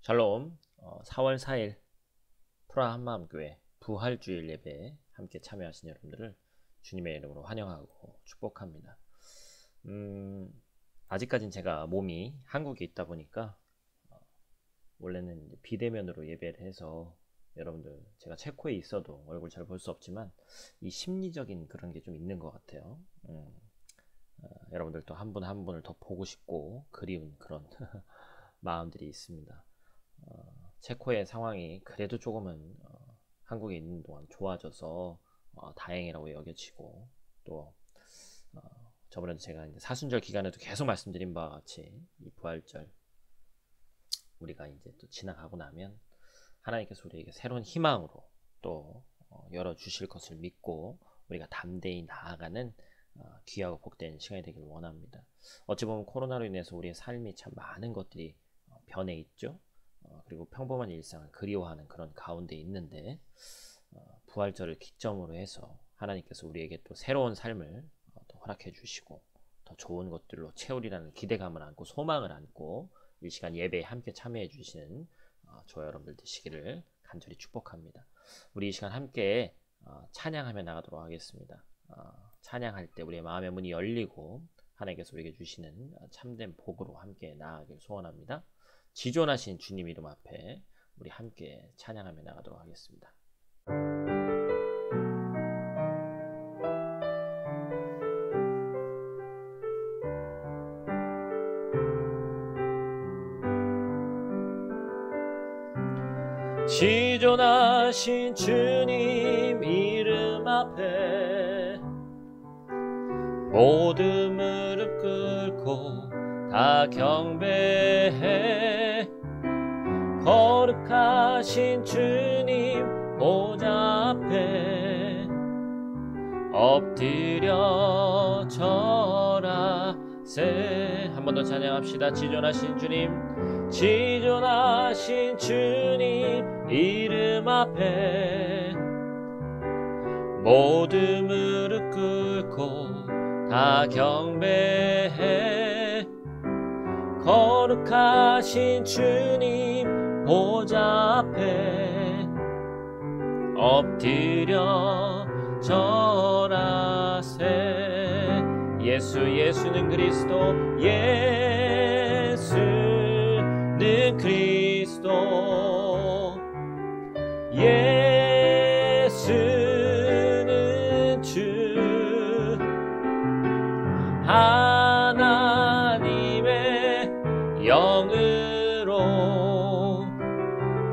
샬롬. 4월 4일 프라 한마음교회 부활주일 예배에 함께 참여하신 여러분들을 주님의 이름으로 환영하고 축복합니다. 아직까진 제가 몸이 한국에 있다 보니까 원래는 비대면으로 예배를 해서 여러분들, 제가 체코에 있어도 얼굴 잘 볼 수 없지만 이 심리적인 그런 게 좀 있는 것 같아요. 여러분들도 한 분 한 분을 더 보고 싶고 그리운 그런 마음들이 있습니다. 체코의 상황이 그래도 조금은 한국에 있는 동안 좋아져서 다행이라고 여겨지고, 또 저번에도 제가 이제 사순절 기간에도 계속 말씀드린 바와 같이 이 부활절 우리가 이제 또 지나가고 나면 하나님께서 우리에게 새로운 희망으로 또 열어주실 것을 믿고 우리가 담대히 나아가는 귀하고 복된 시간이 되기를 원합니다. 어찌 보면 코로나로 인해서 우리의 삶이 참 많은 것들이 변해 있죠. 그리고 평범한 일상을 그리워하는 그런 가운데 있는데, 부활절을 기점으로 해서 하나님께서 우리에게 또 새로운 삶을 더 허락해 주시고 더 좋은 것들로 채우리라는 기대감을 안고 소망을 안고 이 시간 예배에 함께 참여해 주시는 저와 여러분들 되시기를 간절히 축복합니다. 우리 이 시간 함께 찬양하며 나가도록 하겠습니다. 찬양할 때 우리의 마음의 문이 열리고 하나님께서 우리에게 주시는 참된 복으로 함께 나아가길 소원합니다. 지존하신 주님 이름 앞에 우리 함께 찬양하며 나가도록 하겠습니다. 지존하신 주님 이름 앞에 모든 무릎 꿇고 다 경배해. 거룩하신 주님 보좌 앞에 엎드려 절하세. 한 번 더 찬양합시다. 지존하신 주님, 지존하신 주님 이름 앞에 모든 무릎 꿇고 다 경배해. 거룩하신 주님 보좌 앞에 엎드려 절하세. 예수는 그리스도, 예수는 그리스도, 예수는 주 하나님의 영으로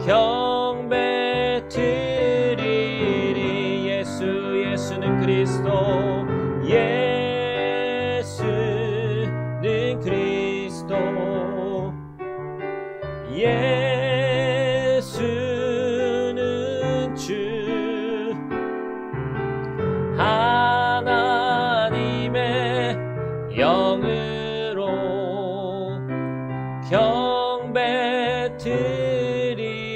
경배 드리리. 예수는 그리스도, 예수는 그리스도, 예수는 주 하나님의 영으로 경배 드리리.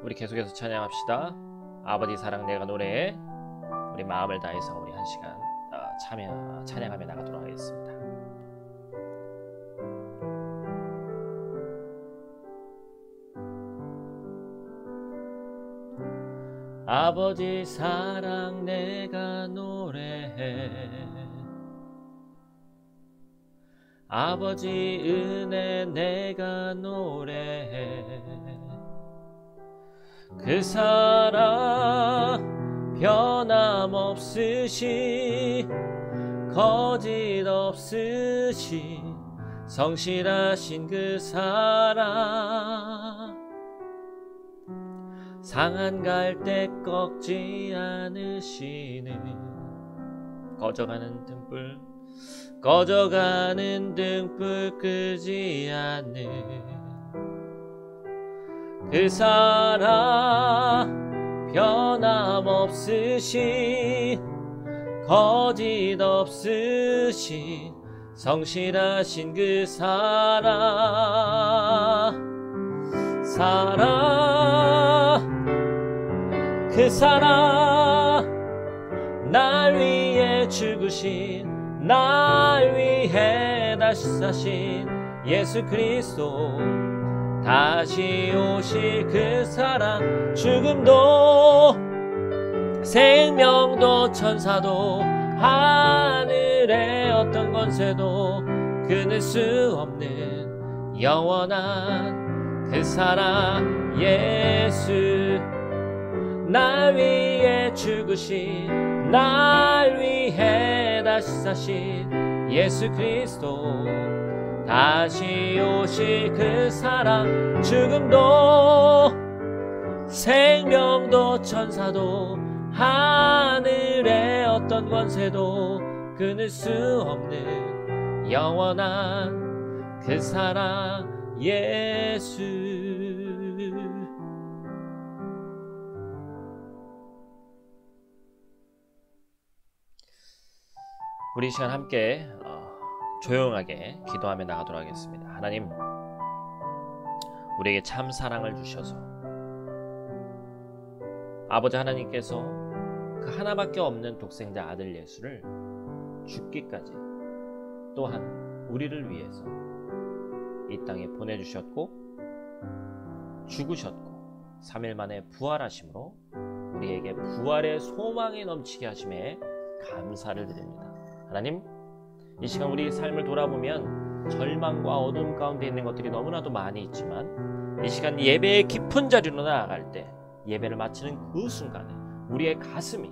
우리 계속해서 찬양합시다. 아버지 사랑 내가 노래해. 우리 마음을 다해서 우리 한 시간 찬양하며 나가도록 하겠습니다. 아버지 사랑 내가 노래해. 아버지 은혜 내가 노래해. 그 사랑 변함없으시 거짓 없으시 성실하신 그 사랑, 상한 갈대 꺾지 않으시는 꺼져가는 등불 끄지 않는 그 사랑, 변함없으신 거짓 없으신 성실하신 그 사랑, 그 사랑 날 위해 죽으신 날 위해 다시 사신 예수 그리스도 다시 오실 그 사랑 죽음도 생명도 천사도 하늘의 어떤 권세도 끊을 수 없는 영원한 그 사랑 예수 날 위해 죽으신 날 위해 다시 사신 예수 그리스도 다시 오실 그 사랑 죽음도 생명도 천사도 하늘의 어떤 권세도 끊을 수 없는 영원한 그 사랑 예수. 우리 이 시간 함께 조용하게 기도하며 나가도록 하겠습니다. 하나님, 우리에게 참 사랑을 주셔서 아버지 하나님께서 그 하나밖에 없는 독생자 아들 예수를 죽기까지 또한 우리를 위해서 이 땅에 보내주셨고 죽으셨고 3일 만에 부활하심으로 우리에게 부활의 소망이 넘치게 하심에 감사를 드립니다. 하나님, 이 시간 우리 삶을 돌아보면 절망과 어둠 가운데 있는 것들이 너무나도 많이 있지만 이 시간 예배의 깊은 자리로 나아갈 때 예배를 마치는 그 순간에 우리의 가슴이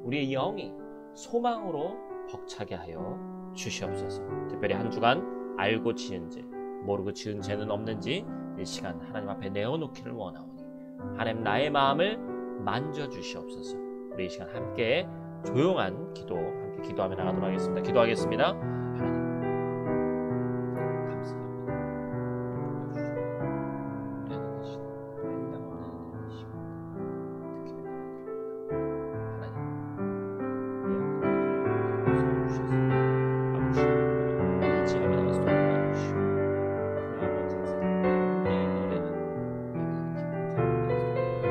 우리의 영이 소망으로 벅차게 하여 주시옵소서. 특별히 한 주간 알고 지은 죄 모르고 지은 죄는 없는지 이 시간 하나님 앞에 내어놓기를 원하오니 하나님 나의 마음을 만져주시옵소서. 우리 이 시간 함께 조용한 기도 함께 기도하며 나가도록 하겠습니다. 기도하겠습니다. 하나님 감사합니다. 우리 안에 계신 할당 없는 하나님 되시고 특히 하나님 예약을 주셔서 아버지 일찌감에 나가서 도와주시고 그 아버지 세상 내 노래는 예배하는 기쁨을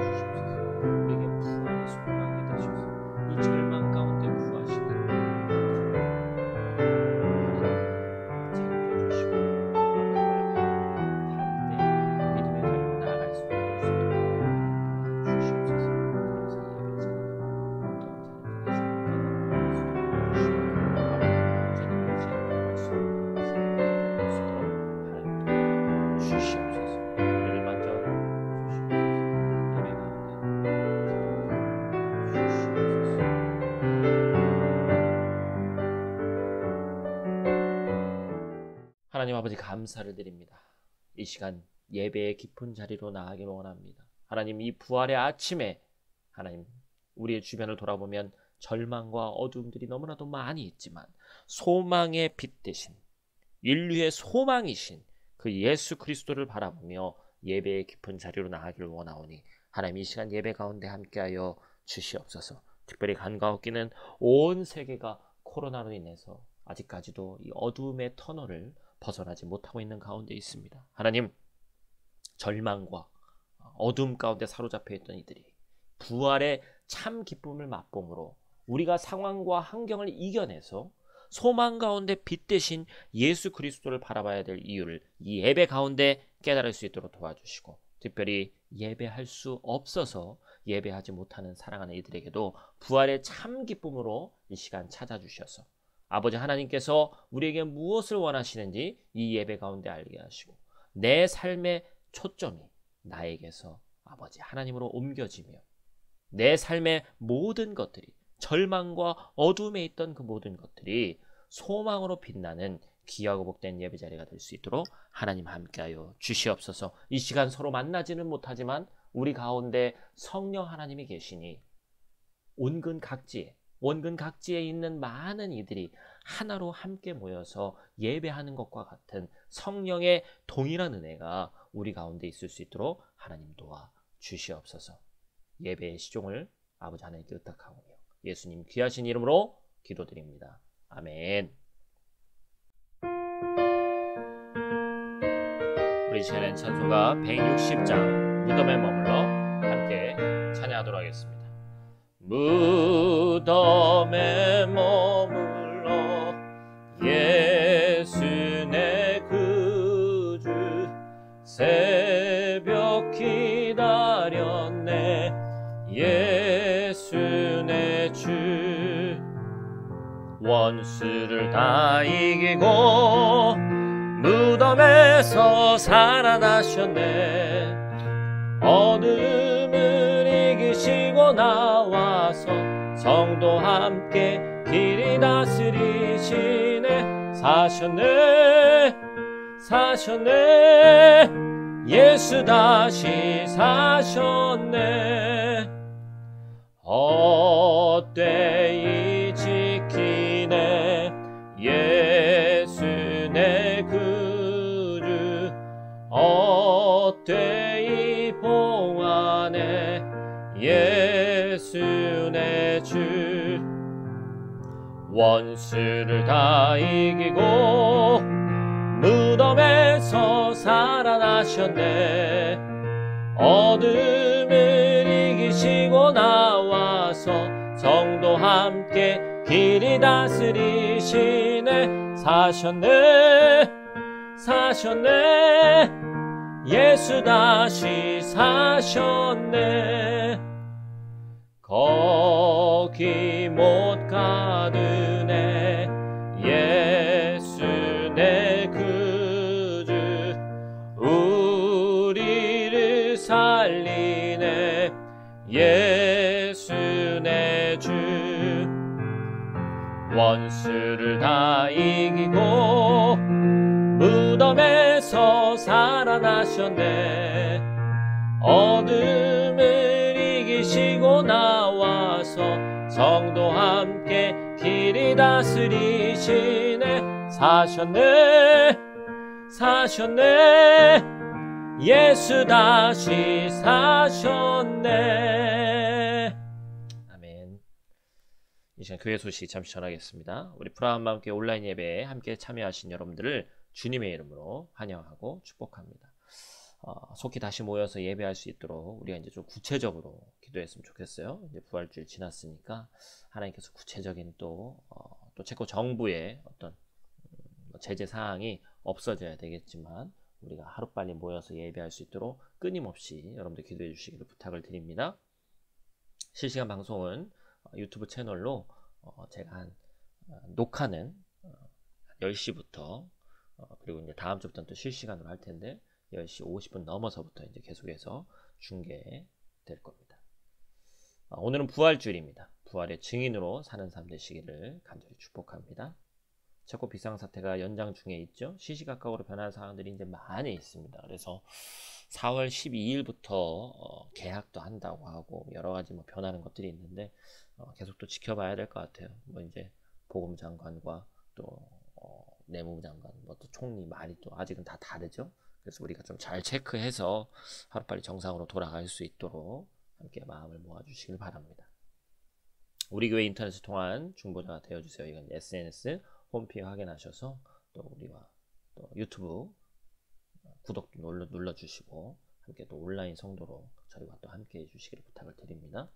주시옵소서. 우리에게 부활의 소망이 되셔서 이 절망 가운데 구하시는 하나님 챙겨주시고 다음 때 믿음의 자리로 나아갈 수 있도록 주시옵소서. 그래서 예배 자리가 어떤 자리가 되시는지 언제든지 할 수 있는 힘을 수 있도록 하나님 주시옵소서. 우리를 만져 주시옵소서. 예배 가운데 주시옵소서. 하나님 아버지 감사를 드립니다. 이 시간 예배의 깊은 자리로 나아가길 원합니다. 하나님 이 부활의 아침에 하나님 우리의 주변을 돌아보면 절망과 어두움들이 너무나도 많이 있지만 소망의 빛 대신 인류의 소망이신 그 예수 그리스도를 바라보며 예배의 깊은 자리로 나아가길 원하오니 하나님 이 시간 예배 가운데 함께하여 주시옵소서. 특별히 간과없기는 온 세계가 코로나로 인해서 아직까지도 이 어두움의 터널을 벗어나지 못하고 있는 가운데 있습니다. 하나님 절망과 어둠 가운데 사로잡혀 있던 이들이 부활의 참 기쁨을 맛봄으로 우리가 상황과 환경을 이겨내서 소망 가운데 빛 대신 예수 그리스도를 바라봐야 될 이유를 이 예배 가운데 깨달을 수 있도록 도와주시고 특별히 예배할 수 없어서 예배하지 못하는 사랑하는 이들에게도 부활의 참 기쁨으로 이 시간 찾아주셔서 아버지 하나님께서 우리에게 무엇을 원하시는지 이 예배 가운데 알게 하시고 내 삶의 초점이 나에게서 아버지 하나님으로 옮겨지며 내 삶의 모든 것들이 절망과 어둠에 있던 그 모든 것들이 소망으로 빛나는 귀하고 복된 예배자리가 될 수 있도록 하나님 함께하여 주시옵소서. 이 시간 서로 만나지는 못하지만 우리 가운데 성령 하나님이 계시니 원근 각지에 있는 많은 이들이 하나로 함께 모여서 예배하는 것과 같은 성령의 동일한 은혜가 우리 가운데 있을 수 있도록 하나님 도와 주시옵소서. 예배의 시종을 아버지 하나님께 의탁하오며 예수님 귀하신 이름으로 기도드립니다. 아멘. 우리 시간엔 찬송가 160장 무덤에 머물러 함께 찬양하도록 하겠습니다. 무덤에 머물러 예수 내 구주 새벽 기다렸네 예수 내 주 원수를 다 이기고 무덤에서 살아나셨네 어둠을 이기시고 나와서 성도 함께 길이 다스리시네 사셨네 사셨네 예수 다시 사셨네 헛되이 지키네 예수 내 구주 헛되이 봉하네 예수 내 주 원수를 다 이기고 무덤에서 살아나셨네 어둠을 이기시고 나와서 성도 함께 길이 다스리시네 사셨네 사셨네 예수 다시 사셨네 거기 못 가두네 예수 내 구주 우리를 살리네 예수 내 주 원수를 다 이기고 무덤에서 살아나셨네 어둠을 이기시고 나와서 성도 함께 길이 다스리시네 사셨네 사셨네 예수 다시 사셨네 아멘. 이 시간 교회 소식 잠시 전하겠습니다. 우리 프라함과 함께 온라인 예배에 함께 참여하신 여러분들을 주님의 이름으로 환영하고 축복합니다. 속히 다시 모여서 예배할 수 있도록 우리가 이제 좀 구체적으로 기도했으면 좋겠어요. 이제 부활주일 지났으니까 하나님께서 구체적인 또 체코 정부의 어떤 제재 사항이 없어져야 되겠지만 우리가 하루빨리 모여서 예배할 수 있도록 끊임없이 여러분들 기도해 주시기를 부탁을 드립니다. 실시간 방송은 유튜브 채널로 제가 녹화는 10시부터 그리고 이제 다음 주부터는 또 실시간으로 할 텐데 10시 50분 넘어서부터 이제 계속해서 중계될 겁니다. 오늘은 부활주일입니다. 부활의 증인으로 사는 삶 되시기를 간절히 축복합니다. 체코 비상사태가 연장 중에 있죠. 시시각각으로 변하는 상황들이 이제 많이 있습니다. 그래서 4월 12일부터 개학도 한다고 하고 여러 가지 뭐 변하는 것들이 있는데 계속 또 지켜봐야 될 것 같아요. 뭐 이제 보건장관과 또 내무부 장관, 뭐 또 총리 말이 또 아직은 다 다르죠. 그래서 우리가 좀 잘 체크해서 하루빨리 정상으로 돌아갈 수 있도록 함께 마음을 모아주시길 바랍니다. 우리 교회 인터넷을 통한 중보자가 되어주세요. 이건 SNS 홈페이지 확인하셔서 또 우리와 또 유튜브 구독도 눌러주시고 함께 또 온라인 성도로 저희와 또 함께 해주시기를 부탁을 드립니다.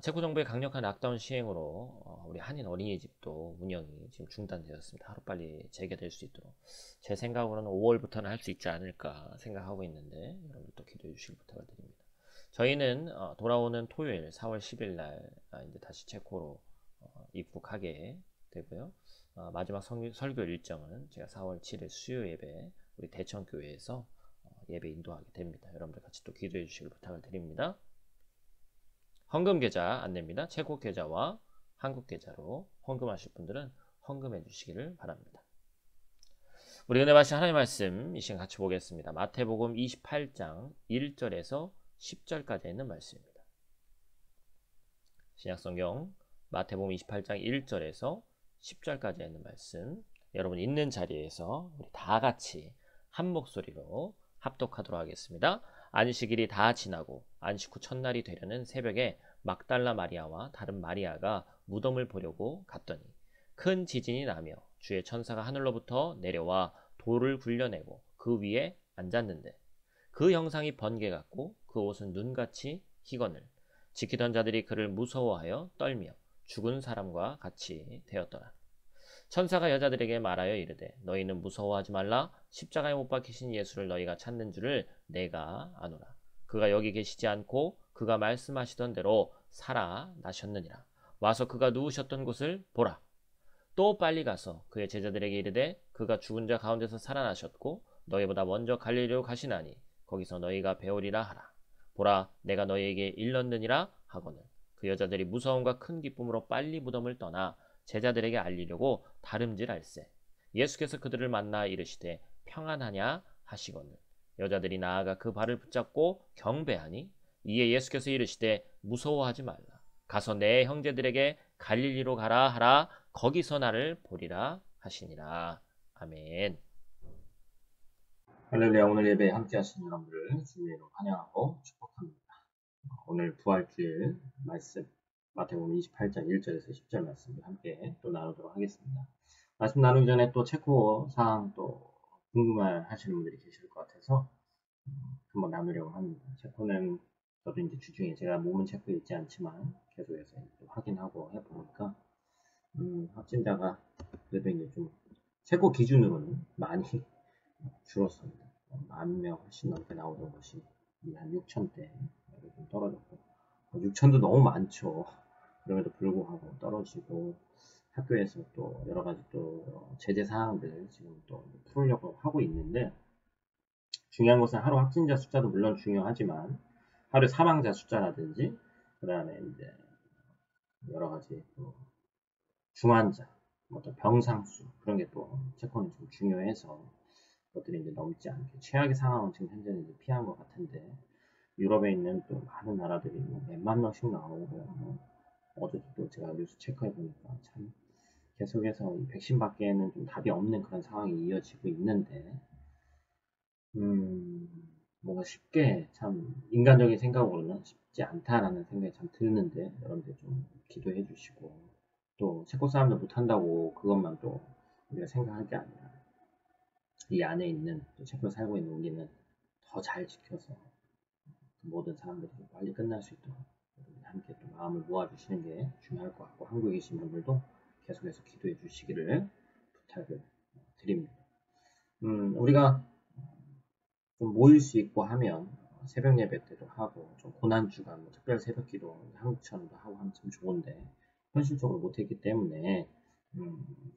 체코 정부의 강력한 락다운 시행으로 우리 한인 어린이집도 운영이 지금 중단되었습니다. 하루빨리 재개될 수 있도록 제 생각으로는 5월부터는 할 수 있지 않을까 생각하고 있는데 여러분들 또 기도해 주시길 부탁을 드립니다. 저희는 돌아오는 토요일 4월 10일 날 이제 다시 체코로 입국하게 되고요. 마지막 설교 일정은 제가 4월 7일 수요 예배 우리 대천교회에서 예배 인도하게 됩니다. 여러분들 같이 또 기도해 주시길 부탁을 드립니다. 헌금 계좌 안내입니다. 체코 계좌와 한국 계좌로 헌금하실 분들은 헌금해 주시기를 바랍니다. 우리 은혜 받으신 하나님의 말씀 이 시간 같이 보겠습니다. 마태복음 28장 1절에서 10절까지 있는 말씀입니다. 신약성경 마태복음 28장 1절에서 10절까지 있는 말씀 여러분 있는 자리에서 우리 다 같이 한 목소리로 합독하도록 하겠습니다. 안식일이 다 지나고 안식 후 첫날이 되려는 새벽에 막달라 마리아와 다른 마리아가 무덤을 보려고 갔더니 큰 지진이 나며 주의 천사가 하늘로부터 내려와 돌을 굴려내고 그 위에 앉았는데 그 형상이 번개 같고 그 옷은 눈같이 희거늘 지키던 자들이 그를 무서워하여 떨며 죽은 사람과 같이 되었더라. 천사가 여자들에게 말하여 이르되 너희는 무서워하지 말라. 십자가에 못 박히신 예수를 너희가 찾는 줄을 내가 아노라. 그가 여기 계시지 않고 그가 말씀하시던 대로 살아나셨느니라. 와서 그가 누우셨던 곳을 보라. 또 빨리 가서 그의 제자들에게 이르되 그가 죽은 자 가운데서 살아나셨고 너희보다 먼저 갈릴리로 가시나니 거기서 너희가 배우리라 하라. 보라, 내가 너희에게 일렀느니라 하거늘 그 여자들이 무서움과 큰 기쁨으로 빨리 무덤을 떠나 제자들에게 알리려고 다름질할세. 예수께서 그들을 만나 이르시되 평안하냐 하시거늘 여자들이 나아가 그 발을 붙잡고 경배하니 이에 예수께서 이르시되 무서워하지 말라. 가서 내 형제들에게 갈릴리로 가라 하라. 거기서 나를 보리라 하시니라. 아멘. 할렐루야. 오늘 예배에 함께 하신 여러분들을 주님으로 환영하고 축복합니다. 오늘 부활주일 말씀 마태복음 28장 1절에서 10절 말씀을 함께 또 나누도록 하겠습니다. 말씀 나누기 전에 또 체코 사항 또 궁금해하시는 분들이 계실 것 같아서 한번 나누려고 합니다. 체코는 저도 이제 주중에 제가 몸은 체코에 있지 않지만 계속해서 확인하고 해보니까 확진자가 그래도 이제 좀 체코 기준으로는 많이 줄었습니다. 10,000명 훨씬 넘게 나오던 것이 한 6,000대 좀 떨어졌고 6,000도 너무 많죠. 그럼에도 불구하고 떨어지고 학교에서 또 여러 가지 또 제재 사항들 지금 또 풀으려고 하고 있는데 중요한 것은 하루 확진자 숫자도 물론 중요하지만 하루 사망자 숫자라든지 그 다음에 이제 여러 가지 또 중환자, 어떤 병상수 그런 게 또 체코는 좀 중요해서 것들이 이제 넘지 않게 최악의 상황은 지금 현재는 이제 피한 것 같은데 유럽에 있는 또 많은 나라들이 뭐 몇만 명씩 나오고 어제도 또 제가 뉴스 체크해 보니까 참 계속해서 이 백신 밖에는 좀 답이 없는 그런 상황이 이어지고 있는데 뭔가 쉽게 참 인간적인 생각으로는 쉽지 않다라는 생각이 참 드는데 여러분들 좀 기도해 주시고 또 체코 사람들 못한다고 그것만 또 우리가 생각할 게 아니라 이 안에 있는 또 체코에 살고 있는 우리는 더 잘 지켜서 모든 사람들이 좀 빨리 끝날 수 있도록 함께 또 마음을 모아주시는 게 중요할 것 같고 한국에 계신 분들도 계속해서 기도해 주시기를 부탁을 드립니다. 우리가 좀 모일 수 있고 하면 새벽 예배 때도 하고 좀 고난주간 뭐 특별 새벽기도 한국처럼도 하고 하면 참 좋은데 현실적으로 못했기 때문에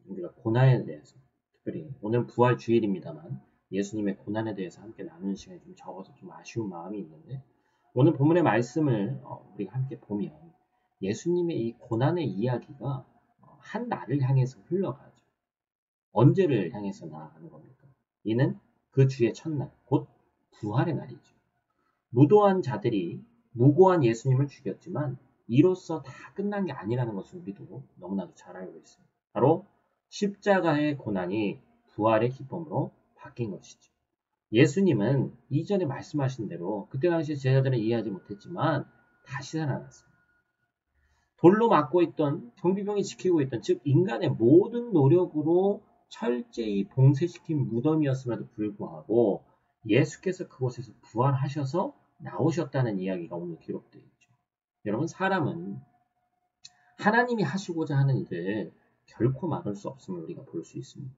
우리가 고난에 대해서 특별히 오늘 부활 주일입니다만 예수님의 고난에 대해서 함께 나누는 시간이 좀 적어서 좀 아쉬운 마음이 있는데 오늘 본문의 말씀을 우리가 함께 보면 예수님의 이 고난의 이야기가 한 날을 향해서 흘러가죠. 언제를 향해서 나아가는 겁니까? 이는 그 주의 첫날, 곧 부활의 날이죠. 무도한 자들이 무고한 예수님을 죽였지만 이로써 다 끝난 게 아니라는 것을 우리도 너무나도 잘 알고 있습니다. 바로 십자가의 고난이 부활의 기쁨으로 바뀐 것이죠. 예수님은 이전에 말씀하신 대로 그때 당시 제자들은 이해하지 못했지만 다시 살아났습니다. 돌로 막고 있던 경비병이 지키고 있던 즉 인간의 모든 노력으로 철저히 봉쇄시킨 무덤이었음에도 불구하고 예수께서 그곳에서 부활하셔서 나오셨다는 이야기가 오늘 기록되어 있죠. 여러분 사람은 하나님이 하시고자 하는 일을 결코 막을 수 없음을 우리가 볼 수 있습니다.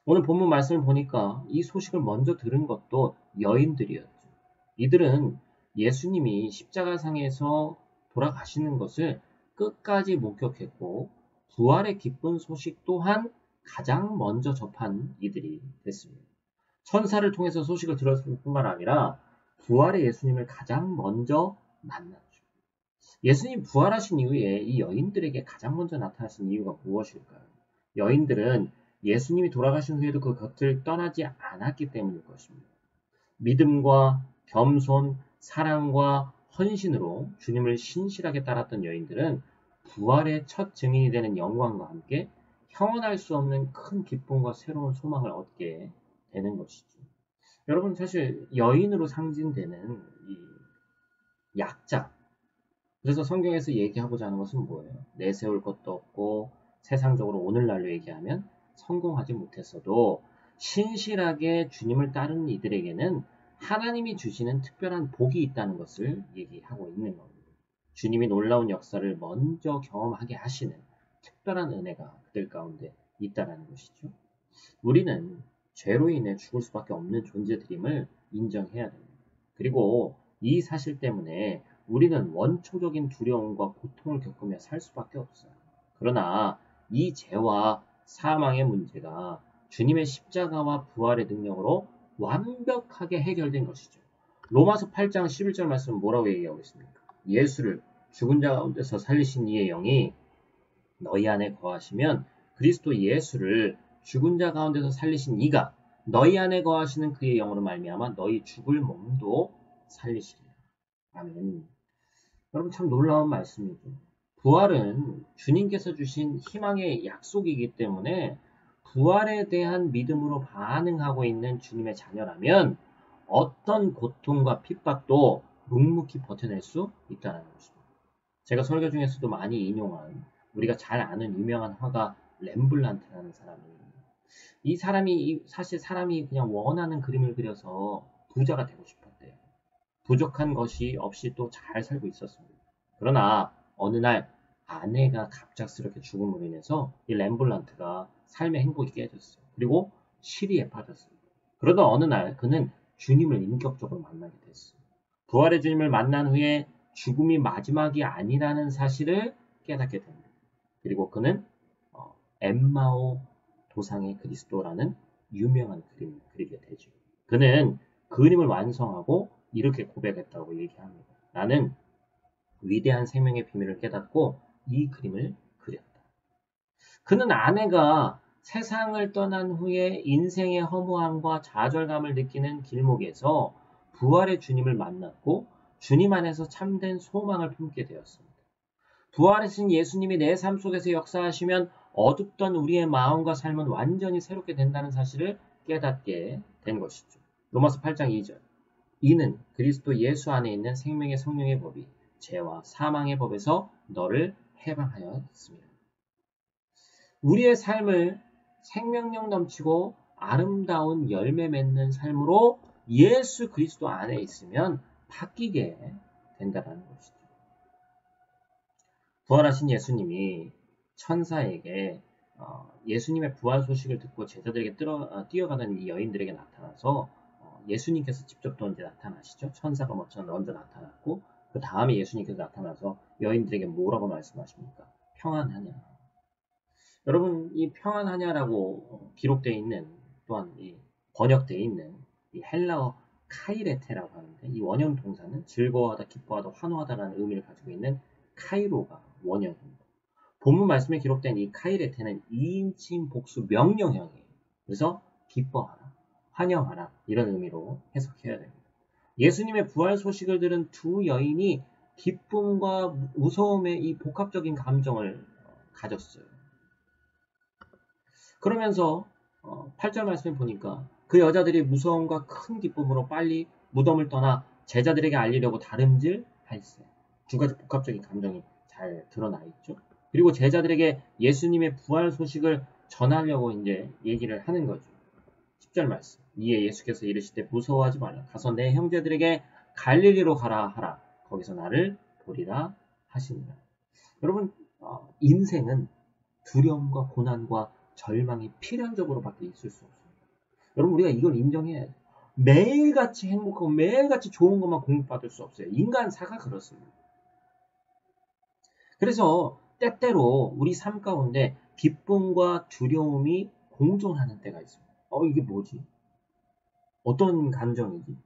오늘 본문 말씀을 보니까 이 소식을 먼저 들은 것도 여인들이었죠. 이들은 예수님이 십자가상에서 돌아가시는 것을 끝까지 목격했고 부활의 기쁜 소식 또한 가장 먼저 접한 이들이 됐습니다. 천사를 통해서 소식을 들었을 뿐만 아니라 부활의 예수님을 가장 먼저 만났죠. 예수님 부활하신 이후에 이 여인들에게 가장 먼저 나타나신 이유가 무엇일까요? 여인들은 예수님이 돌아가신 후에도 그 곁을 떠나지 않았기 때문일 것입니다. 믿음과 겸손, 사랑과 헌신으로 주님을 신실하게 따랐던 여인들은 부활의 첫 증인이 되는 영광과 함께 형언할 수 없는 큰 기쁨과 새로운 소망을 얻게 되는 것이죠. 여러분 사실 여인으로 상징되는 이 약자, 그래서 성경에서 얘기하고자 하는 것은 뭐예요? 내세울 것도 없고 세상적으로 오늘날로 얘기하면 성공하지 못했어도 신실하게 주님을 따르는 이들에게는 하나님이 주시는 특별한 복이 있다는 것을 얘기하고 있는 겁니다. 주님이 놀라운 역사를 먼저 경험하게 하시는 특별한 은혜가 그들 가운데 있다는 것이죠. 우리는 죄로 인해 죽을 수밖에 없는 존재들임을 인정해야 됩니다. 그리고 이 사실 때문에 우리는 원초적인 두려움과 고통을 겪으며 살 수밖에 없어요. 그러나 이 죄와 사망의 문제가 주님의 십자가와 부활의 능력으로 완벽하게 해결된 것이죠. 로마서 8장 11절 말씀은 뭐라고 얘기하고 있습니까? 예수를 죽은 자 가운데서 살리신 이의 영이 너희 안에 거하시면 그리스도 예수를 죽은 자 가운데서 살리신 이가 너희 안에 거하시는 그의 영으로 말미암아 너희 죽을 몸도 살리시리라. 아멘. 여러분 참 놀라운 말씀이죠. 부활은 주님께서 주신 희망의 약속이기 때문에 부활에 대한 믿음으로 반응하고 있는 주님의 자녀라면 어떤 고통과 핍박도 묵묵히 버텨낼 수 있다는 것입니다. 제가 설교 중에서도 많이 인용한 우리가 잘 아는 유명한 화가 렘블란트라는 사람입니다. 이 사람이 사실 사람이 그냥 원하는 그림을 그려서 부자가 되고 싶었대요. 부족한 것이 없이 또 잘 살고 있었습니다. 그러나 어느 날 아내가 갑작스럽게 죽음으로 인해서 이 렘블란트가 삶의 행복이 깨졌어요. 그리고 시리에 빠졌어요. 그러다 어느 날 그는 주님을 인격적으로 만나게 됐어요. 부활의 주님을 만난 후에 죽음이 마지막이 아니라는 사실을 깨닫게 됩니다. 그리고 그는 엠마오 도상의 그리스도라는 유명한 그림을 그리게 되죠. 그는 그림을 완성하고 이렇게 고백했다고 얘기합니다. 나는 위대한 생명의 비밀을 깨닫고 이 그림을 그렸다. 그는 아내가 세상을 떠난 후에 인생의 허무함과 좌절감을 느끼는 길목에서 부활의 주님을 만났고 주님 안에서 참된 소망을 품게 되었습니다. 부활하신 예수님이 내 삶 속에서 역사하시면 어둡던 우리의 마음과 삶은 완전히 새롭게 된다는 사실을 깨닫게 된 것이죠. 로마서 8장 2절. 이는 그리스도 예수 안에 있는 생명의 성령의 법이 죄와 사망의 법에서 너를 해방하였습니다. 우리의 삶을 생명력 넘치고 아름다운 열매 맺는 삶으로 예수 그리스도 안에 있으면 바뀌게 된다는 것이죠. 부활하신 예수님이 천사에게 예수님의 부활 소식을 듣고 제자들에게 뛰어가던 이 여인들에게 나타나서 예수님께서 직접 또 언제 나타나시죠? 천사가 먼저 나타났고 그 다음에 예수님께서 나타나서 여인들에게 뭐라고 말씀하십니까? 평안하냐. 여러분 이 평안하냐라고 기록되어 있는 또한 이 번역되어 있는 이 헬라어 카이레테라고 하는데 이 원형 동사는 즐거워하다, 기뻐하다, 환호하다라는 의미를 가지고 있는 카이로가 원형입니다. 본문 말씀에 기록된 이 카이레테는 2인칭 복수 명령형이에요. 그래서 기뻐하라, 환영하라 이런 의미로 해석해야 됩니다. 예수님의 부활 소식을 들은 두 여인이 기쁨과 무서움의 이 복합적인 감정을 가졌어요. 그러면서 8절 말씀에 보니까 그 여자들이 무서움과 큰 기쁨으로 빨리 무덤을 떠나 제자들에게 알리려고 다름질했어요. 두 가지 복합적인 감정이 잘 드러나 있죠. 그리고 제자들에게 예수님의 부활 소식을 전하려고 이제 얘기를 하는 거죠. 10절 말씀. 이에 예수께서 이르시되 무서워하지 말라. 가서 내 형제들에게 갈릴리로 가라 하라. 거기서 나를 보리라 하시니라. 여러분 인생은 두려움과 고난과 절망이 필연적으로밖에 있을 수 없습니다. 여러분 우리가 이걸 인정해야 돼요. 매일같이 행복하고 매일같이 좋은 것만 공급받을 수 없어요. 인간사가 그렇습니다. 그래서 때때로 우리 삶 가운데 기쁨과 두려움이 공존하는 때가 있습니다. 이게 뭐지? 어떤 감정이지?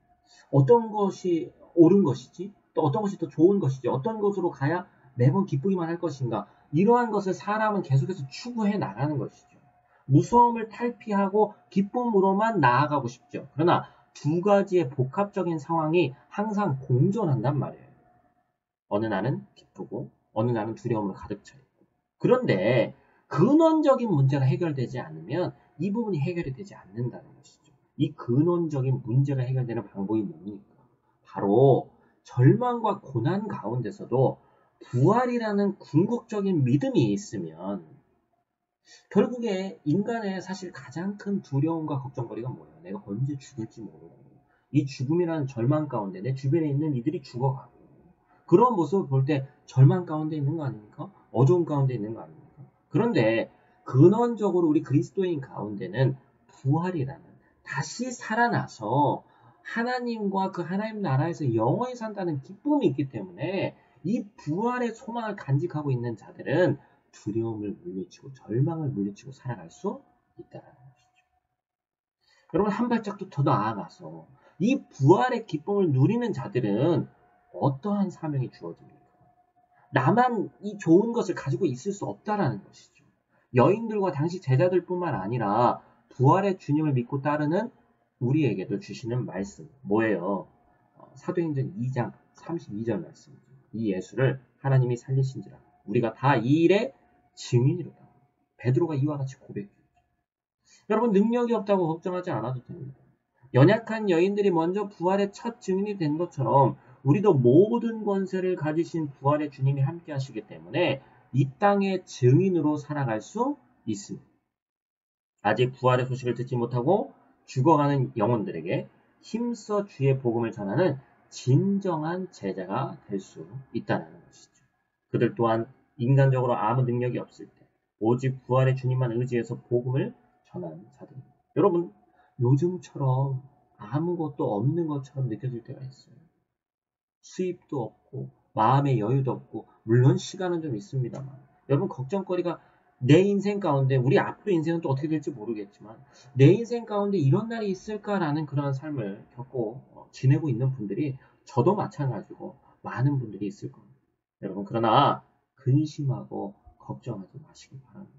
어떤 것이 옳은 것이지? 또 어떤 것이 더 좋은 것이지? 어떤 것으로 가야 매번 기쁘기만 할 것인가? 이러한 것을 사람은 계속해서 추구해 나가는 것이죠. 무서움을 탈피하고 기쁨으로만 나아가고 싶죠. 그러나 두 가지의 복합적인 상황이 항상 공존한단 말이에요. 어느 날은 기쁘고 어느 날은 두려움으로 가득 차 있고. 그런데 근원적인 문제가 해결되지 않으면 이 부분이 해결이 되지 않는다는 것이죠. 이 근원적인 문제가 해결되는 방법이 뭡니까? 바로 절망과 고난 가운데서도 부활이라는 궁극적인 믿음이 있으면 결국에 인간의 사실 가장 큰 두려움과 걱정거리가 뭐예요? 내가 언제 죽을지 모르고 이 죽음이라는 절망 가운데 내 주변에 있는 이들이 죽어가고 그런 모습을 볼 때 절망 가운데 있는 거 아닙니까? 어두움 가운데 있는 거 아닙니까? 그런데 근원적으로 우리 그리스도인 가운데는 부활이라는 다시 살아나서 하나님과 그 하나님 나라에서 영원히 산다는 기쁨이 있기 때문에 이 부활의 소망을 간직하고 있는 자들은 두려움을 물리치고 절망을 물리치고 살아갈 수 있다는 것이죠. 여러분 한 발짝도 더 나아가서 이 부활의 기쁨을 누리는 자들은 어떠한 사명이 주어집니까? 나만 이 좋은 것을 가지고 있을 수 없다라는 것이죠. 여인들과 당시 제자들뿐만 아니라 부활의 주님을 믿고 따르는 우리에게도 주시는 말씀 뭐예요? 사도행전 2장 32절 말씀이죠. 이 예수를 하나님이 살리신지라 우리가 다 이 일의 증인이로다. 베드로가 이와 같이 고백했죠. 여러분 능력이 없다고 걱정하지 않아도 됩니다. 연약한 여인들이 먼저 부활의 첫 증인이 된 것처럼 우리도 모든 권세를 가지신 부활의 주님이 함께 하시기 때문에 이 땅의 증인으로 살아갈 수 있습니다. 아직 부활의 소식을 듣지 못하고 죽어가는 영혼들에게 힘써 주의 복음을 전하는 진정한 제자가 될 수 있다는 것이죠. 그들 또한 인간적으로 아무 능력이 없을 때 오직 부활의 주님만 의지해서 복음을 전하는 자들입니다. 여러분 요즘처럼 아무것도 없는 것처럼 느껴질 때가 있어요. 수입도 없고 마음의 여유도 없고 물론 시간은 좀 있습니다만 여러분 걱정거리가 내 인생 가운데 우리 앞으로 인생은 또 어떻게 될지 모르겠지만 내 인생 가운데 이런 날이 있을까라는 그런 삶을 겪고 지내고 있는 분들이 저도 마찬가지고 많은 분들이 있을 겁니다. 여러분 그러나 근심하고 걱정하지 마시기 바랍니다.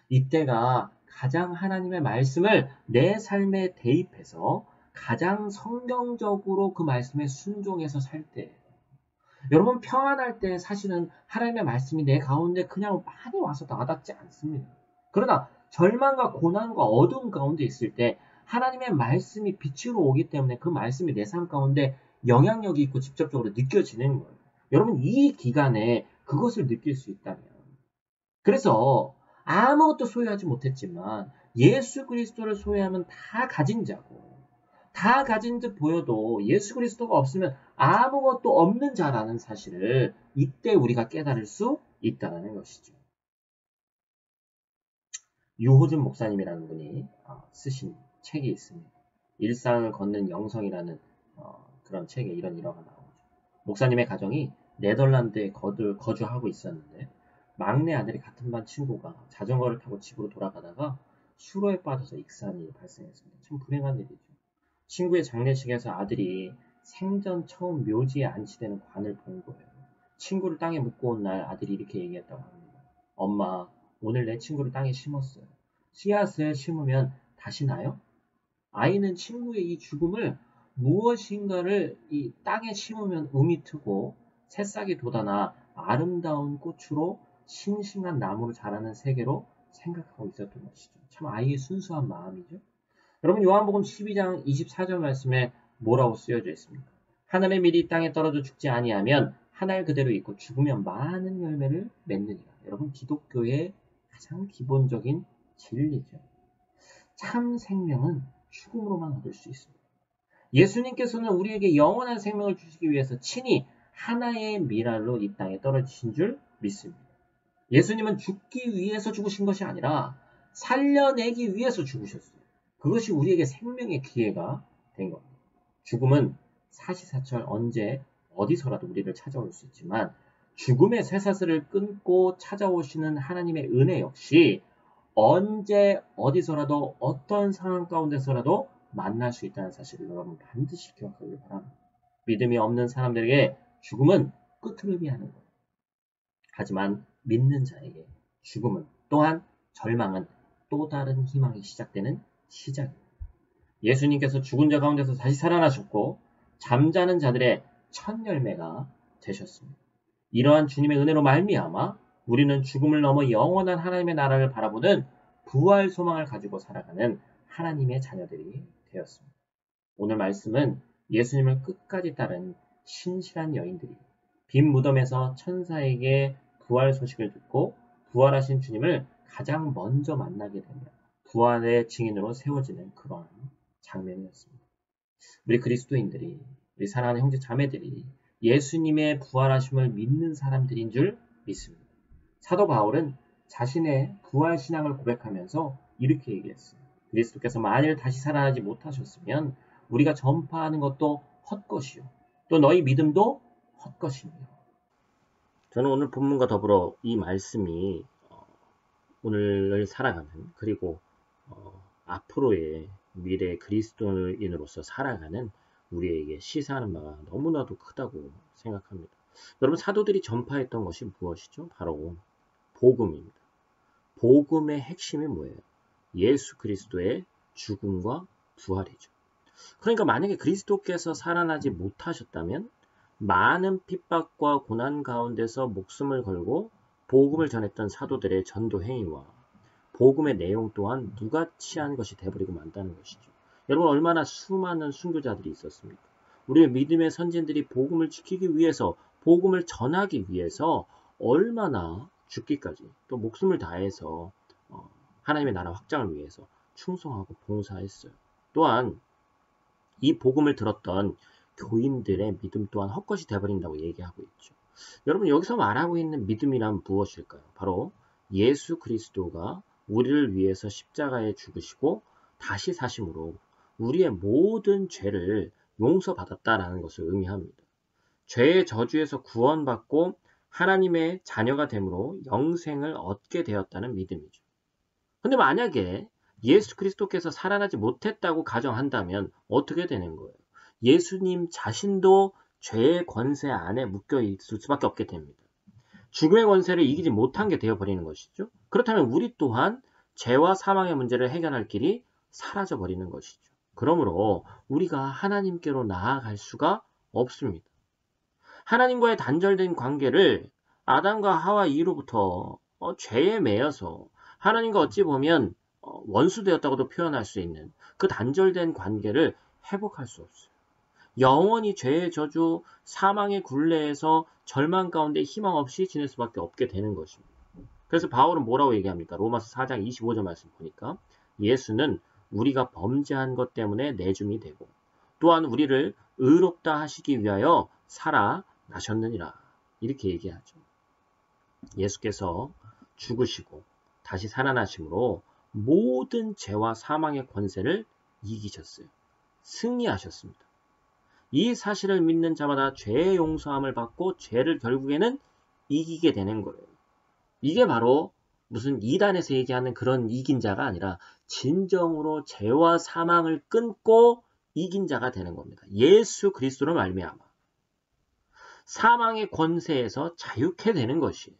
이때가 가장 하나님의 말씀을 내 삶에 대입해서 가장 성경적으로 그 말씀에 순종해서 살 때예요. 여러분 평안할 때 사실은 하나님의 말씀이 내 가운데 그냥 많이 와서 와닿지 않습니다. 그러나 절망과 고난과 어두움 가운데 있을 때 하나님의 말씀이 빛으로 오기 때문에 그 말씀이 내 삶 가운데 영향력이 있고 직접적으로 느껴지는 거예요. 여러분 이 기간에 그것을 느낄 수 있다면 그래서 아무것도 소유하지 못했지만 예수 그리스도를 소유하면 다 가진 자고 다 가진 듯 보여도 예수 그리스도가 없으면 아무것도 없는 자라는 사실을 이때 우리가 깨달을 수 있다는 것이죠. 유호준 목사님이라는 분이 쓰신 책이 있습니다. 일상을 걷는 영성이라는 그런 책에 이런 일화가 나오죠. 목사님의 가정이 네덜란드에 거주하고 있었는데 막내 아들이 같은 반 친구가 자전거를 타고 집으로 돌아가다가 수로에 빠져서 익산이 발생했습니다. 참 불행한 일이죠. 친구의 장례식에서 아들이 생전 처음 묘지에 안치되는 관을 본 거예요. 친구를 땅에 묻고 온 날 아들이 이렇게 얘기했다고 합니다. 엄마, 오늘 내 친구를 땅에 심었어요. 씨앗을 심으면 다시 나요? 아이는 친구의 이 죽음을 무엇인가를 이 땅에 심으면 음이 트고 새싹이 돋아나 아름다운 꽃으로 싱싱한 나무로 자라는 세계로 생각하고 있었던 것이죠. 참 아이의 순수한 마음이죠. 여러분 요한복음 12장 24절 말씀에 뭐라고 쓰여져 있습니까? 하늘의 밀이 땅에 떨어져 죽지 아니하면 하늘 그대로 있고 죽으면 많은 열매를 맺느니라. 여러분 기독교의 가장 기본적인 진리죠. 참 생명은 죽음으로만 얻을 수 있습니다. 예수님께서는 우리에게 영원한 생명을 주시기 위해서 친히 하나의 미랄로 이 땅에 떨어지신 줄 믿습니다. 예수님은 죽기 위해서 죽으신 것이 아니라 살려내기 위해서 죽으셨어요. 그것이 우리에게 생명의 기회가 된 겁니다. 죽음은 사시사철 언제 어디서라도 우리를 찾아올 수 있지만 죽음의 쇠사슬을 끊고 찾아오시는 하나님의 은혜 역시 언제 어디서라도 어떤 상황 가운데서라도 만날 수 있다는 사실을 여러분 반드시 기억하길 바랍니다. 믿음이 없는 사람들에게 죽음은 끝을 의미하는 거예요. 하지만 믿는 자에게 죽음은 또한 절망은 또 다른 희망이 시작되는 시작입니다. 예수님께서 죽은 자 가운데서 다시 살아나셨고 잠자는 자들의 첫 열매가 되셨습니다. 이러한 주님의 은혜로 말미암아 우리는 죽음을 넘어 영원한 하나님의 나라를 바라보는 부활 소망을 가지고 살아가는 하나님의 자녀들이 되었습니다. 오늘 말씀은 예수님을 끝까지 따른 신실한 여인들이 빈 무덤에서 천사에게 부활 소식을 듣고 부활하신 주님을 가장 먼저 만나게 되며 부활의 증인으로 세워지는 그러한 장면이었습니다. 우리 그리스도인들이 우리 사랑하는 형제 자매들이 예수님의 부활하심을 믿는 사람들인 줄 믿습니다. 사도 바울은 자신의 부활 신앙을 고백하면서 이렇게 얘기했어요. 그리스도께서 만일 다시 살아나지 못하셨으면 우리가 전파하는 것도 헛것이요 또 너희 믿음도 헛것이며. 저는 오늘 본문과 더불어 이 말씀이 오늘을 살아가는 그리고 앞으로의 미래 그리스도인으로서 살아가는 우리에게 시사하는 바가 너무나도 크다고 생각합니다. 여러분, 사도들이 전파했던 것이 무엇이죠? 바로 복음입니다. 복음의 핵심이 뭐예요? 예수 그리스도의 죽음과 부활이죠. 그러니까 만약에 그리스도께서 살아나지 못하셨다면 많은 핍박과 고난 가운데서 목숨을 걸고 복음을 전했던 사도들의 전도 행위와 복음의 내용 또한 무가치한 것이 되어버리고 만다는 것이죠. 여러분, 얼마나 수많은 순교자들이 있었습니까? 우리의 믿음의 선진들이 복음을 지키기 위해서, 복음을 전하기 위해서 얼마나 죽기까지 또 목숨을 다해서 하나님의 나라 확장을 위해서 충성하고 봉사했어요. 또한 이 복음을 들었던 교인들의 믿음 또한 헛것이 되어버린다고 얘기하고 있죠. 여러분, 여기서 말하고 있는 믿음이란 무엇일까요? 바로 예수 그리스도가 우리를 위해서 십자가에 죽으시고 다시 사심으로 우리의 모든 죄를 용서받았다라는 것을 의미합니다. 죄의 저주에서 구원받고 하나님의 자녀가 됨으로 영생을 얻게 되었다는 믿음이죠. 근데 만약에 예수 그리스도께서 살아나지 못했다고 가정한다면 어떻게 되는 거예요? 예수님 자신도 죄의 권세 안에 묶여 있을 수밖에 없게 됩니다. 죽음의 권세를 이기지 못한 게 되어버리는 것이죠. 그렇다면 우리 또한 죄와 사망의 문제를 해결할 길이 사라져버리는 것이죠. 그러므로 우리가 하나님께로 나아갈 수가 없습니다. 하나님과의 단절된 관계를 아담과 하와 이후로부터 죄에 매여서 하나님과 어찌 보면 원수되었다고도 표현할 수 있는 그 단절된 관계를 회복할 수 없어요. 영원히 죄의 저주, 사망의 굴레에서 절망 가운데 희망 없이 지낼 수밖에 없게 되는 것입니다. 그래서 바울은 뭐라고 얘기합니까? 로마서 4장 25절 말씀 보니까 예수는 우리가 범죄한 것 때문에 내줌이 되고 또한 우리를 의롭다 하시기 위하여 살아나셨느니라. 이렇게 얘기하죠. 예수께서 죽으시고 다시 살아나심으로 모든 죄와 사망의 권세를 이기셨어요. 승리하셨습니다. 이 사실을 믿는 자마다 죄의 용서함을 받고 죄를 결국에는 이기게 되는 거예요. 이게 바로 무슨 이단에서 얘기하는 그런 이긴 자가 아니라 진정으로 죄와 사망을 끊고 이긴 자가 되는 겁니다. 예수 그리스도로 말미암아 사망의 권세에서 자유케 되는 것이에요.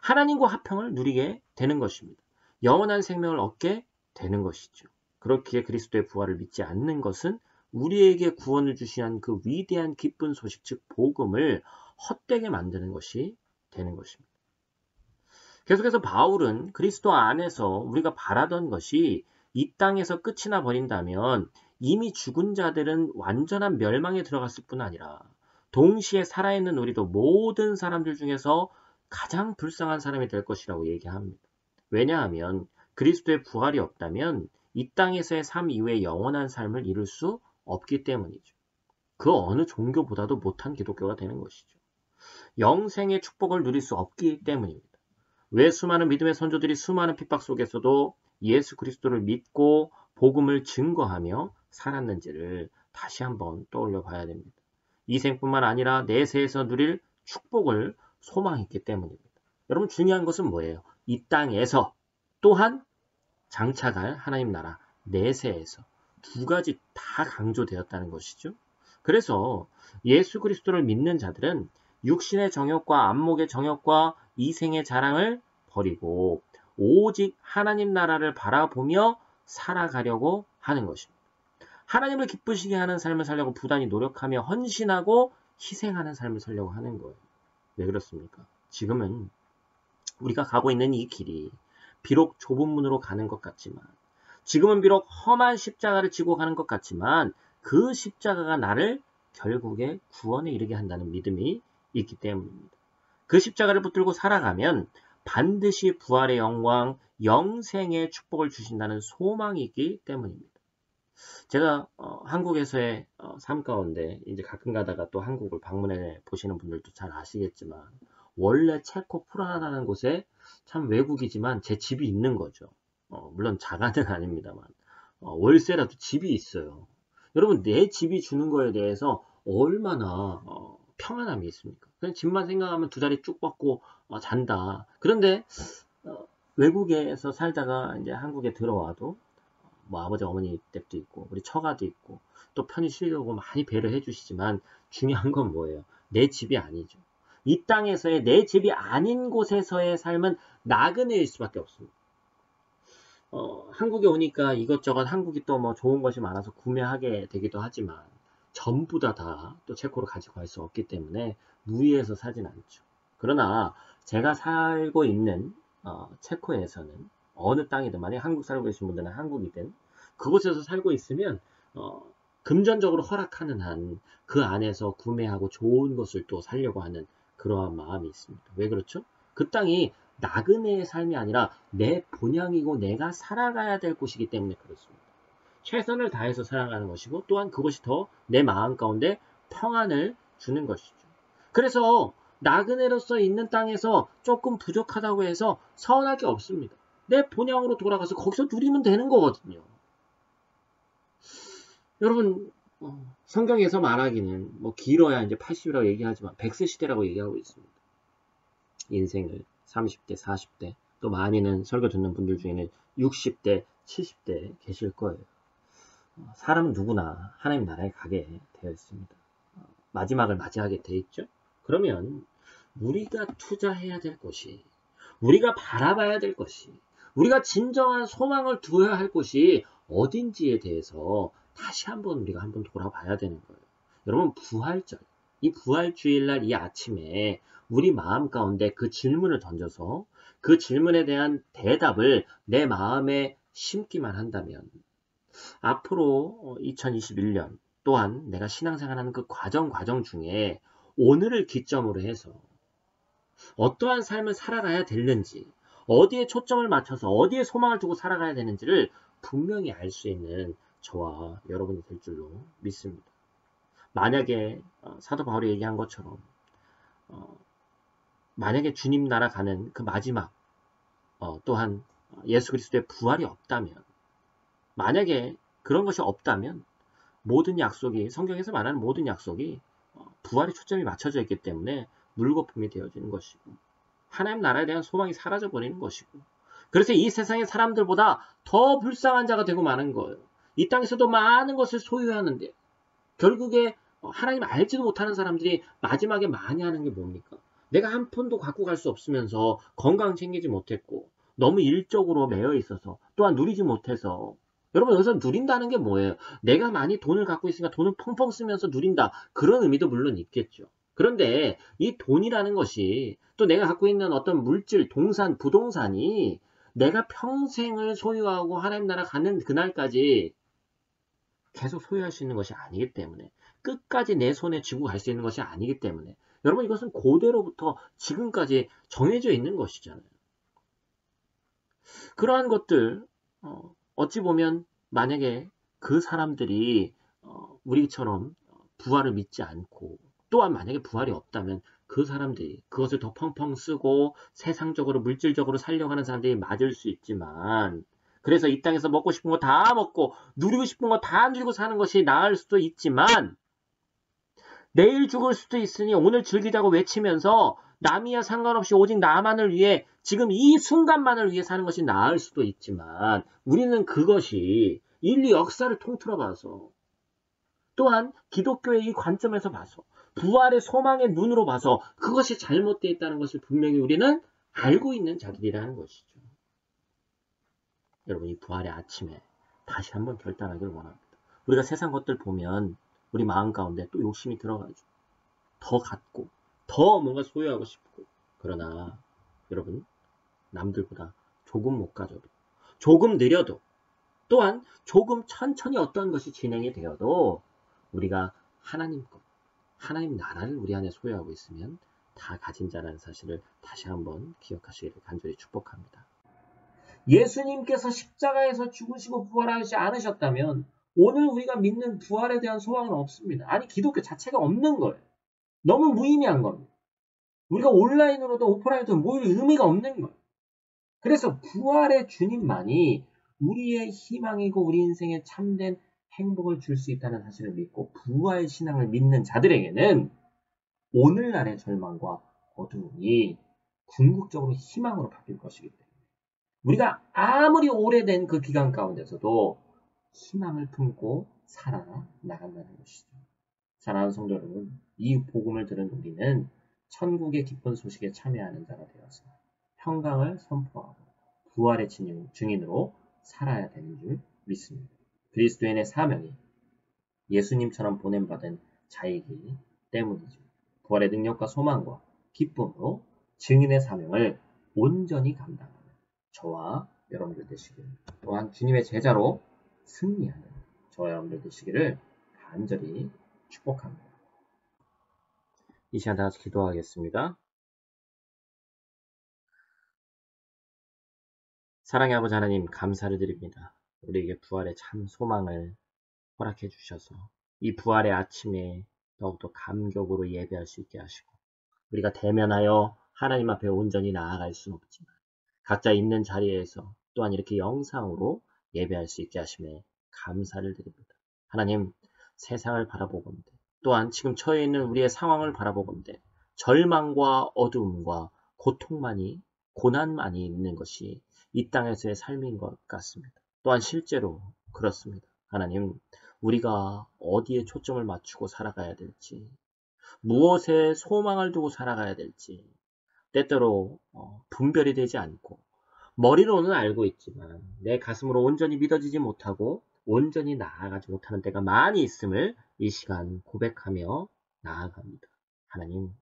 하나님과 화평을 누리게 되는 것입니다. 영원한 생명을 얻게 되는 것이죠. 그렇기에 그리스도의 부활을 믿지 않는 것은 우리에게 구원을 주시는 그 위대한 기쁜 소식, 즉 복음을 헛되게 만드는 것이 되는 것입니다. 계속해서 바울은 그리스도 안에서 우리가 바라던 것이 이 땅에서 끝이 나 버린다면 이미 죽은 자들은 완전한 멸망에 들어갔을 뿐 아니라 동시에 살아있는 우리도 모든 사람들 중에서 가장 불쌍한 사람이 될 것이라고 얘기합니다. 왜냐하면 그리스도의 부활이 없다면 이 땅에서의 삶 이외의 영원한 삶을 이룰 수 없기 때문이죠. 그 어느 종교보다도 못한 기독교가 되는 것이죠. 영생의 축복을 누릴 수 없기 때문입니다. 왜 수많은 믿음의 선조들이 수많은 핍박 속에서도 예수 그리스도를 믿고 복음을 증거하며 살았는지를 다시 한번 떠올려 봐야 됩니다. 이 생뿐만 아니라 내세에서 누릴 축복을 소망했기 때문입니다. 여러분, 중요한 것은 뭐예요? 이 땅에서 또한 장차갈 하나님 나라 내세에서 두 가지 다 강조되었다는 것이죠. 그래서 예수 그리스도를 믿는 자들은 육신의 정욕과 안목의 정욕과 이생의 자랑을 버리고 오직 하나님 나라를 바라보며 살아가려고 하는 것입니다. 하나님을 기쁘시게 하는 삶을 살려고 부단히 노력하며 헌신하고 희생하는 삶을 살려고 하는 거예요. 왜 그렇습니까? 지금은 우리가 가고 있는 이 길이 비록 좁은 문으로 가는 것 같지만, 지금은 비록 험한 십자가를 지고 가는 것 같지만 그 십자가가 나를 결국에 구원에 이르게 한다는 믿음이 있기 때문입니다. 그 십자가를 붙들고 살아가면 반드시 부활의 영광, 영생의 축복을 주신다는 소망이 있기 때문입니다. 제가 한국에서의 삶 가운데 이제 가끔 가다가 또 한국을 방문해 보시는 분들도 잘 아시겠지만 원래 체코 프라하라는 곳에 참 외국이지만 제 집이 있는 거죠. 물론 자가는 아닙니다만 월세라도 집이 있어요. 여러분 내 집이 주는 거에 대해서 얼마나 평안함이 있습니까? 그냥 집만 생각하면 두 다리 쭉 뻗고 잔다. 그런데 어, 외국에서 살다가 이제 한국에 들어와도 뭐 아버지 어머니 댁도 있고 우리 처가도 있고 또 편히 쉬려고 많이 배려해 주시지만 중요한 건 뭐예요? 내 집이 아니죠. 이 땅에서의 내 집이 아닌 곳에서의 삶은 나그네일 수밖에 없습니다. 한국에 오니까 이것저것 한국이 또 뭐 좋은 것이 많아서 구매하게 되기도 하지만 전부 다 또 체코로 가지고 갈 수 없기 때문에 무리해서 사진 않죠. 그러나 제가 살고 있는 체코에서는 어느 땅이든 만약 한국 살고 계신 분들은 한국이든 그곳에서 살고 있으면 금전적으로 허락하는 한 그 안에서 구매하고 좋은 것을 또 살려고 하는 그러한 마음이 있습니다. 왜 그렇죠? 그 땅이 나그네의 삶이 아니라 내 본향이고 내가 살아가야 될 곳이기 때문에 그렇습니다. 최선을 다해서 살아가는 것이고 또한 그것이 더 내 마음 가운데 평안을 주는 것이죠. 그래서 나그네로서 있는 땅에서 조금 부족하다고 해서 서운할 게 없습니다. 내 본향으로 돌아가서 거기서 누리면 되는 거거든요. 여러분 성경에서 말하기는 뭐 길어야 이제 80이라고 얘기하지만 100세 시대라고 얘기하고 있습니다. 인생을 30대, 40대 또 많이는 설교 듣는 분들 중에는 60대, 70대 계실 거예요. 사람은 누구나 하나님 나라에 가게 되어 있습니다. 마지막을 맞이하게 되어 있죠. 그러면 우리가 투자해야 될 것이 우리가 바라봐야 될 것이 우리가 진정한 소망을 두어야 할 곳이 어딘지에 대해서 다시 한번 우리가 한번 돌아봐야 되는 거예요. 여러분 부활절 이 부활주일날 이 아침에 우리 마음 가운데 그 질문을 던져서 그 질문에 대한 대답을 내 마음에 심기만 한다면 앞으로 2021년 또한 내가 신앙생활하는 그 과정 중에 오늘을 기점으로 해서 어떠한 삶을 살아가야 되는지 어디에 초점을 맞춰서 어디에 소망을 두고 살아가야 되는지를 분명히 알 수 있는 저와 여러분이 될 줄로 믿습니다. 만약에 사도 바울이 얘기한 것처럼 만약에 주님 나라 가는 그 마지막 또한 예수 그리스도의 부활이 없다면 만약에 그런 것이 없다면 모든 약속이 성경에서 말하는 모든 약속이 부활에 초점이 맞춰져 있기 때문에 물거품이 되어지는 것이고 하나님 나라에 대한 소망이 사라져 버리는 것이고 그래서 이 세상의 사람들보다 더 불쌍한 자가 되고 마는 거예요. 이 땅에서도 많은 것을 소유하는데 결국에 하나님 알지도 못하는 사람들이 마지막에 많이 하는 게 뭡니까? 내가 한 푼도 갖고 갈 수 없으면서 건강 챙기지 못했고 너무 일적으로 매여 있어서 또한 누리지 못해서 여러분 여기서 누린다는 게 뭐예요? 내가 많이 돈을 갖고 있으니까 돈을 펑펑 쓰면서 누린다. 그런 의미도 물론 있겠죠. 그런데 이 돈이라는 것이 또 내가 갖고 있는 어떤 물질, 동산, 부동산이 내가 평생을 소유하고 하나님 나라 가는 그날까지 계속 소유할 수 있는 것이 아니기 때문에 끝까지 내 손에 쥐고 갈 수 있는 것이 아니기 때문에 여러분 이것은 고대로부터 지금까지 정해져 있는 것이잖아요. 그러한 것들 어찌 보면 만약에 그 사람들이 우리처럼 부활을 믿지 않고 또한 만약에 부활이 없다면 그 사람들이 그것을 더 펑펑 쓰고 세상적으로 물질적으로 살려고 하는 사람들이 맞을 수 있지만 그래서 이 땅에서 먹고 싶은 거 다 먹고 누리고 싶은 거 다 누리고 사는 것이 나을 수도 있지만 내일 죽을 수도 있으니 오늘 즐기자고 외치면서 남이야 상관없이 오직 나만을 위해 지금 이 순간만을 위해 사는 것이 나을 수도 있지만 우리는 그것이 인류 역사를 통틀어 봐서 또한 기독교의 이 관점에서 봐서 부활의 소망의 눈으로 봐서 그것이 잘못되어 있다는 것을 분명히 우리는 알고 있는 자들이라는 것이죠. 여러분 이 부활의 아침에 다시 한번 결단하기를 원합니다. 우리가 세상 것들 보면 우리 마음 가운데 또 욕심이 들어가죠. 더 갖고 더 뭔가 소유하고 싶고 그러나 여러분 남들보다 조금 못 가져도 조금 느려도 또한 조금 천천히 어떤 것이 진행이 되어도 우리가 하나님 것 하나님 나라를 우리 안에 소유하고 있으면 다 가진 자라는 사실을 다시 한번 기억하시기를 간절히 축복합니다. 예수님께서 십자가에서 죽으시고 부활하지 않으셨다면 오늘 우리가 믿는 부활에 대한 소망은 없습니다. 아니, 기독교 자체가 없는 거예요. 너무 무의미한 겁니다. 우리가 온라인으로도 오프라인으로도 모일 의미가 없는 거예요. 그래서 부활의 주님만이 우리의 희망이고 우리 인생에 참된 행복을 줄 수 있다는 사실을 믿고 부활 신앙을 믿는 자들에게는 오늘날의 절망과 어두움이 궁극적으로 희망으로 바뀔 것이기 때문에 우리가 아무리 오래된 그 기간 가운데서도 희망을 품고 살아나간다는 것이죠. 사랑하는 성도 여러분, 이 복음을 들은 우리는 천국의 기쁜 소식에 참여하는 자가 되어서 평강을 선포하고 부활의 증인으로 살아야 되는 줄 믿습니다. 그리스도인의 사명이 예수님처럼 보냄받은 자이기 때문이죠. 부활의 능력과 소망과 기쁨으로 증인의 사명을 온전히 감당하는 저와 여러분들 되시길, 또한 주님의 제자로 승리하는 저와 여러분들 되시기를 간절히 축복합니다. 이 시간 다 같이 기도하겠습니다. 사랑의 아버지 하나님, 감사를 드립니다. 우리에게 부활의 참 소망을 허락해 주셔서 이 부활의 아침에 더욱더 감격으로 예배할 수 있게 하시고, 우리가 대면하여 하나님 앞에 온전히 나아갈 수는 없지만 각자 있는 자리에서 또한 이렇게 영상으로 예배할 수 있게 하심에 감사를 드립니다. 하나님, 세상을 바라보건대, 또한 지금 처해 있는 우리의 상황을 바라보건대 절망과 어두움과 고난만이 있는 것이 이 땅에서의 삶인 것 같습니다. 또한 실제로 그렇습니다. 하나님, 우리가 어디에 초점을 맞추고 살아가야 될지, 무엇에 소망을 두고 살아가야 될지 때때로 분별이 되지 않고 머리로는 알고 있지만 내 가슴으로 온전히 믿어지지 못하고 온전히 나아가지 못하는 때가 많이 있음을 이 시간 고백하며 나아갑니다. 하나님,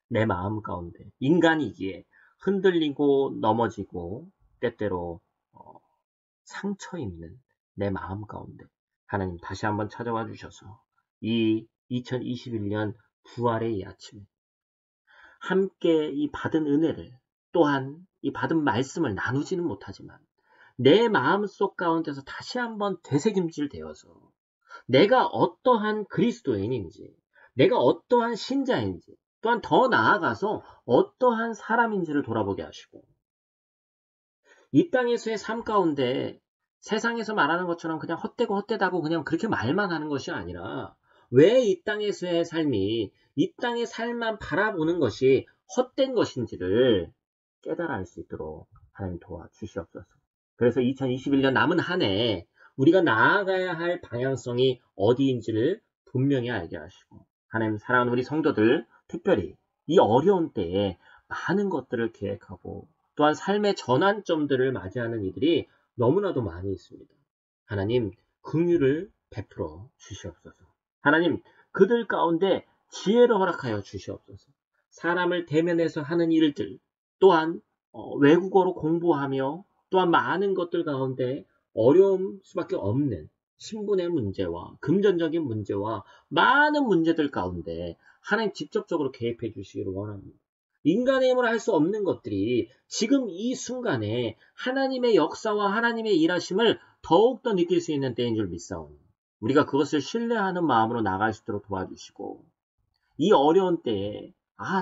내 마음 가운데 인간이기에 흔들리고 넘어지고 때때로 상처 입는 내 마음 가운데 하나님 다시 한번 찾아와 주셔서 이 2021년 부활의 이 아침에 함께 이 받은 은혜를, 또한 이 받은 말씀을 나누지는 못하지만 내 마음속 가운데서 다시 한번 되새김질 되어서 내가 어떠한 그리스도인인지, 내가 어떠한 신자인지, 또한 더 나아가서 어떠한 사람인지를 돌아보게 하시고, 이 땅에서의 삶 가운데 세상에서 말하는 것처럼 그냥 헛되고 헛되다고 그냥 그렇게 말만 하는 것이 아니라, 왜 이 땅에서의 삶이, 이 땅의 삶만 바라보는 것이 헛된 것인지를 깨달아 알 수 있도록 하나님 도와주시옵소서. 그래서 2021년 남은 한 해 우리가 나아가야 할 방향성이 어디인지를 분명히 알게 하시고, 하나님 사랑하는 우리 성도들, 특별히 이 어려운 때에 많은 것들을 계획하고 또한 삶의 전환점들을 맞이하는 이들이 너무나도 많이 있습니다. 하나님, 긍휼을 베풀어 주시옵소서. 하나님, 그들 가운데 지혜를 허락하여 주시옵소서. 사람을 대면해서 하는 일들, 또한 외국어로 공부하며 또한 많은 것들 가운데 어려움 수밖에 없는 신분의 문제와 금전적인 문제와 많은 문제들 가운데 하나님 직접적으로 개입해 주시기를 원합니다. 인간의 힘으로 할 수 없는 것들이 지금 이 순간에 하나님의 역사와 하나님의 일하심을 더욱더 느낄 수 있는 때인 줄 믿사오니 우리가 그것을 신뢰하는 마음으로 나갈 수 있도록 도와주시고, 이 어려운 때에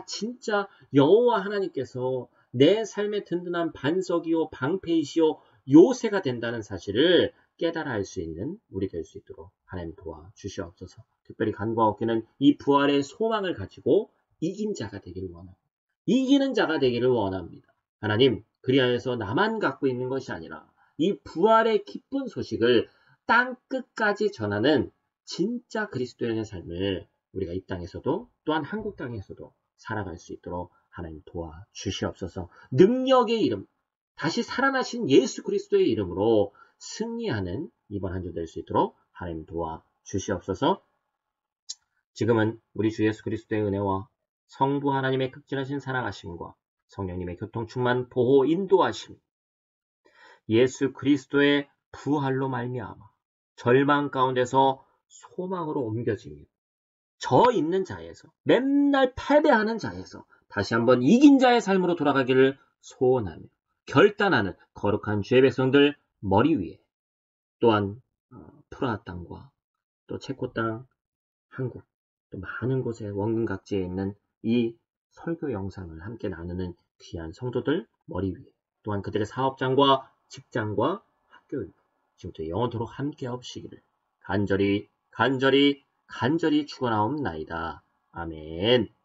진짜 여호와 하나님께서 내 삶의 든든한 반석이요 방패이시요 요새가 된다는 사실을 깨달아 알 수 있는 우리 될 수 있도록 하나님 도와주시옵소서. 특별히 간과 어깨는 이 부활의 소망을 가지고 이긴 자가 되기를 원합니다. 이기는 자가 되기를 원합니다. 하나님, 그리하여서 나만 갖고 있는 것이 아니라 이 부활의 기쁜 소식을 땅 끝까지 전하는 진짜 그리스도인의 삶을 우리가 이 땅에서도 또한 한국 땅에서도 살아갈 수 있도록 하나님 도와주시옵소서. 능력의 이름, 다시 살아나신 예수 그리스도의 이름으로 승리하는 이번 한 주 될 수 있도록 하나님 도와주시옵소서. 지금은 우리 주 예수 그리스도의 은혜와 성부 하나님의 극진하신 사랑하심과 성령님의 교통 충만 보호 인도하심, 예수 그리스도의 부활로 말미암아 절망 가운데서 소망으로 옮겨지며 저 있는 자에서, 맨날 패배하는 자에서 다시 한번 이긴 자의 삶으로 돌아가기를 소원하며 결단하는 거룩한 주의 백성들 머리 위에, 또한 프라하 땅과 또 체코 땅, 한국, 또 많은 곳에 원근각지에 있는 이 설교 영상을 함께 나누는 귀한 성도들 머리 위에 또한 그들의 사업장과 직장과 학교 지금부터 영원토록 함께 하시기를 간절히 축원하옵나이다. 아멘.